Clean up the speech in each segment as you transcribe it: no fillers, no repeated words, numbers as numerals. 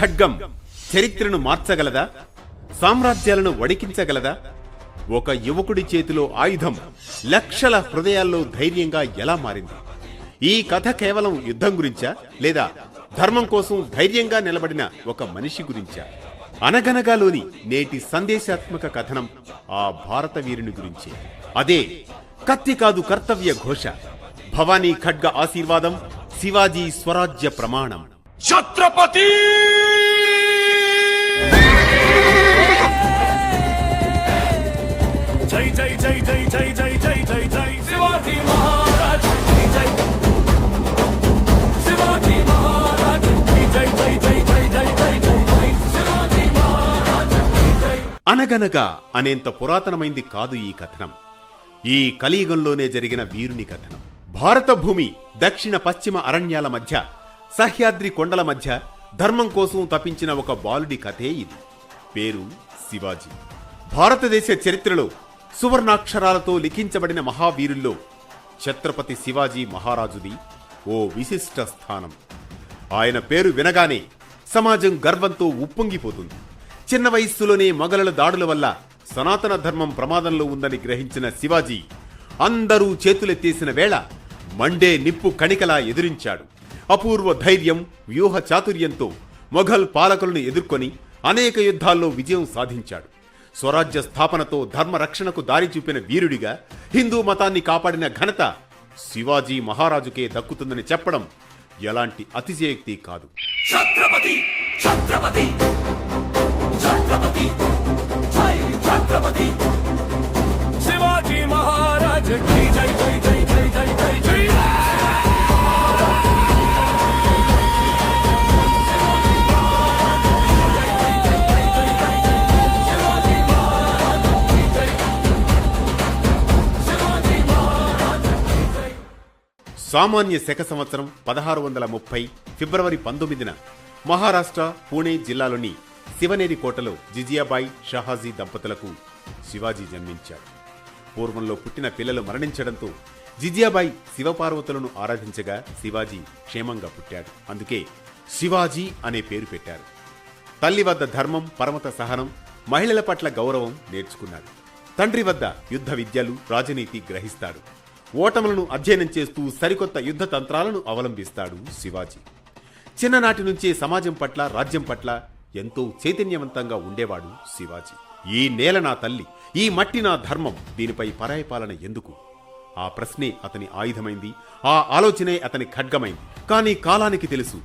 ఖడ్గం చరిత్రను మార్చగలదా? సామ్రాజ్యాలను వడికించగలదా? ఒక యువకుడి చేతిలో ఆయుధం లక్షల హృదయాల్లో ధైర్యంగా ఎలా మారింది? ఈ కథ కేవలం యుద్ధం గురించా, లేదా ధర్మం కోసం ధైర్యంగా నిలబడిన ఒక మనిషి గురించా? అనగనగాలోని నేటి సందేశాత్మక కథనం ఆ భారత వీరుని గురించి. అదే కత్తి కాదు కర్తవ్య ఘోష, భవానీ ఖడ్గ ఆశీర్వాదం, శివాజీ స్వరాజ్య ప్రమాణం. ఛత్రపతి జై జై జై జై జై జై జై జై జై శివాజీ మహారాజ్ జై జై శివాజీ మహారాజ్ జై జై జై జై జై జై జై శివాజీ మహారాజ్ జై. అనగనగా అనేంత పురాతనమైంది కాదు ఈ కథనం. ఈ కలియుగంలోనే జరిగిన వీరుని కథనం. భారత భూమి దక్షిణ పశ్చిమ అరణ్యాల మధ్య, సహ్యాద్రి కొండల మధ్య ధర్మం కోసం తపించిన ఒక బాలుడి కథే ఇది. పేరు శివాజీ. భారతదేశ చరిత్రలో సువర్ణాక్షరాలతో లిఖించబడిన మహావీరుల్లో ఛత్రపతి శివాజీ మహారాజుది ఓ విశిష్ట స్థానం. ఆయన పేరు వినగానే సమాజం గర్వంతో ఉప్పొంగిపోతుంది. చిన్న వయస్సులోనే మొఘలుల దాడుల వల్ల సనాతన ధర్మం ప్రమాదంలో ఉందని గ్రహించిన శివాజీ అందరూ చేతులెత్తేసిన వేళ మండే నిప్పు కణికలా ఎదిరించాడు. అపూర్వ ధైర్యం, వ్యూహ చాతుర్యంతో మొఘల్ పాలకులను ఎదుర్కొని అనేక యుద్ధాల్లో విజయం సాధించాడు. స్వరాజ్య స్థాపనతో ధర్మ రక్షణకు దారి చూపిన వీరుడిగా హిందూ మతాన్ని కాపాడిన ఘనత శివాజీ మహారాజుకే దక్కుతుందని చెప్పడం ఎలాంటి అతిశయోక్తి కాదు. ఛత్రపతి ఛత్రపతి ఛత్రపతి జై ఛత్రపతి శివాజీ మహారాజ్ జై జై జై జై జై జై జై జై. సామాన్య శక సంవత్సరం 1630 ఫిబ్రవరి 19న మహారాష్ట్ర పూణే జిల్లాలోని శివనేరి కోటలో జిజియాబాయి షాహాజీ దంపతులకు శివాజీ జన్మించాడు. పూర్వంలో పుట్టిన పిల్లలు మరణించడంతో జిజియాబాయి శివపార్వతులను ఆరాధించగా శివాజీ క్షేమంగా పుట్టాడు. అందుకే శివాజీ అనే పేరు పెట్టారు. తల్లి వద్ద ధర్మం, పరమత సహనం, మహిళల పట్ల గౌరవం నేర్చుకున్నాడు. తండ్రి వద్ద యుద్ధ విద్యలు, రాజనీతి గ్రహిస్తాడు. ఓటములను అధ్యయనం చేస్తూ సరికొత్త యుద్ధ తంత్రాలను అవలంబిస్తాడు శివాజీ. చిన్ననాటి నుంచే సమాజం పట్ల, రాజ్యం పట్ల ఎంతో చైతన్యవంతంగా ఉండేవాడు శివాజీ. ఈ నేల నా తల్లి, ఈ మట్టి నా ధర్మం, దీనిపై పరాయి పాలన ఎందుకు? ఆ ప్రశ్నే అతని ఆయుధమైంది. ఆ ఆలోచనే అతని ఖడ్గమైంది. కానీ కాలానికి తెలుసు,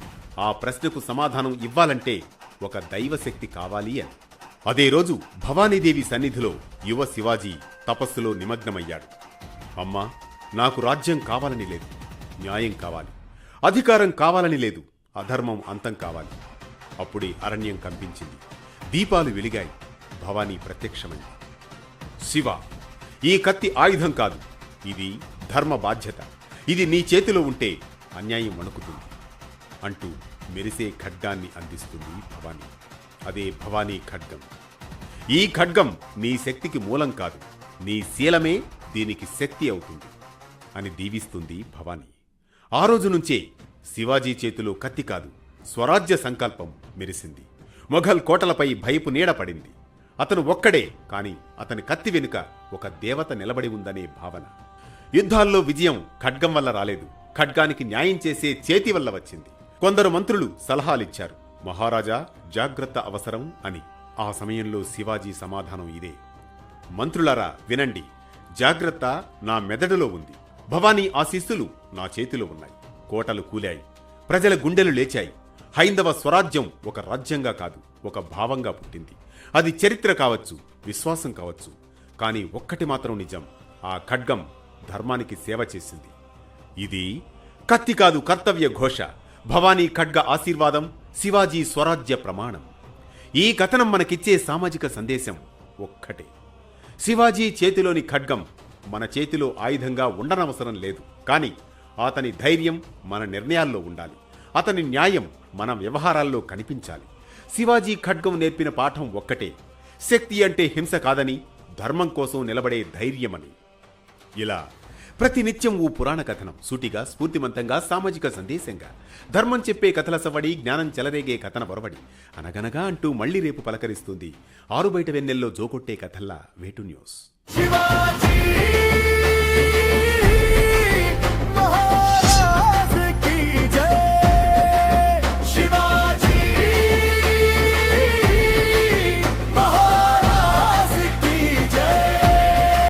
ఆ ప్రశ్నకు సమాధానం ఇవ్వాలంటే ఒక దైవశక్తి కావాలి అని. అదే రోజు భవానీదేవి సన్నిధిలో యువ శివాజీ తపస్సులో నిమగ్నమయ్యాడు. అమ్మా, నాకు రాజ్యం కావాలని లేదు, న్యాయం కావాలి. అధికారం కావాలని లేదు, అధర్మం అంతం కావాలి. అప్పుడే అరణ్యం కంపించింది, దీపాలు వెలిగాయి, భవానీ ప్రత్యక్షమైంది. శివ, ఈ కత్తి ఆయుధం కాదు, ఇది ధర్మ బాధ్యత. ఇది నీ చేతిలో ఉంటే అన్యాయం వణుకుతుంది అంటూ మెరిసే ఖడ్గాన్ని అందిస్తుంది భవానీ. అదే భవానీ ఖడ్గం. ఈ ఖడ్గం నీ శక్తికి మూలం కాదు, నీ శీలమే దీనికి శక్తి అవుతుంది అని దీవిస్తుంది భవానీ. ఆ రోజు నుంచే శివాజీ చేతిలో కత్తి కాదు, స్వరాజ్య సంకల్పం మెరిసింది. మొఘల్ కోటలపై భయపు నీడ పడింది. అతను ఒక్కడే, కాని అతని కత్తి వెనుక ఒక దేవత నిలబడి ఉందనే భావన. యుద్ధాల్లో విజయం ఖడ్గం వల్ల రాలేదు, ఖడ్గానికి న్యాయం చేసే చేతి వల్ల వచ్చింది. కొందరు మంత్రులు సలహాలిచ్చారు, మహారాజా జాగ్రత్త అవసరం అని. ఆ సమయంలో శివాజీ సమాధానం ఇదే: మంత్రులారా వినండి, జాగ్రత్త నా మెదడులో ఉంది. భవానీ ఆశీస్సులు నా చేతిలో ఉన్నాయి. కోటలు కూలాయి, ప్రజల గుండెలు లేచాయి. హైందవ స్వరాజ్యం ఒక రాజ్యంగా కాదు, ఒక భావంగా పుట్టింది. అది చరిత్ర కావచ్చు, విశ్వాసం కావచ్చు, కానీ ఒక్కటి మాత్రం నిజం: ఆ ఖడ్గం ధర్మానికి సేవ చేసింది. ఇది కత్తి కాదు కర్తవ్య ఘోష, భవానీ ఖడ్గ ఆశీర్వాదం, శివాజీ స్వరాజ్య ప్రమాణం. ఈ కథనం మనకిచ్చే సామాజిక సందేశం ఒక్కటే: శివాజీ చేతిలోని ఖడ్గం మన చేతిలో ఆయుధంగా ఉండనవసరం లేదు, కానీ అతని ధైర్యం మన నిర్ణయాల్లో ఉండాలి. అతని న్యాయం మన వ్యవహారాల్లో కనిపించాలి. శివాజీ ఖడ్గం నేర్పిన పాఠం ఒక్కటే: శక్తి అంటే హింస కాదని, ధర్మం కోసం నిలబడే ధైర్యమని. ఇలా ప్రతినిత్యం ఓ పురాణ కథనం సూటిగా స్ఫూర్తిమంతంగా సామాజిక సందేశంగా ధర్మం చెప్పే కథల సవడి జ్ఞానం చెలరేగే కథన వరవడి అనగనగా అంటూ మళ్లీ రేపు పలకరిస్తుంది ఆరుబయట వెన్నెల్లో జోకొట్టే కథల్లా వేటు న్యూస్. శివాజీ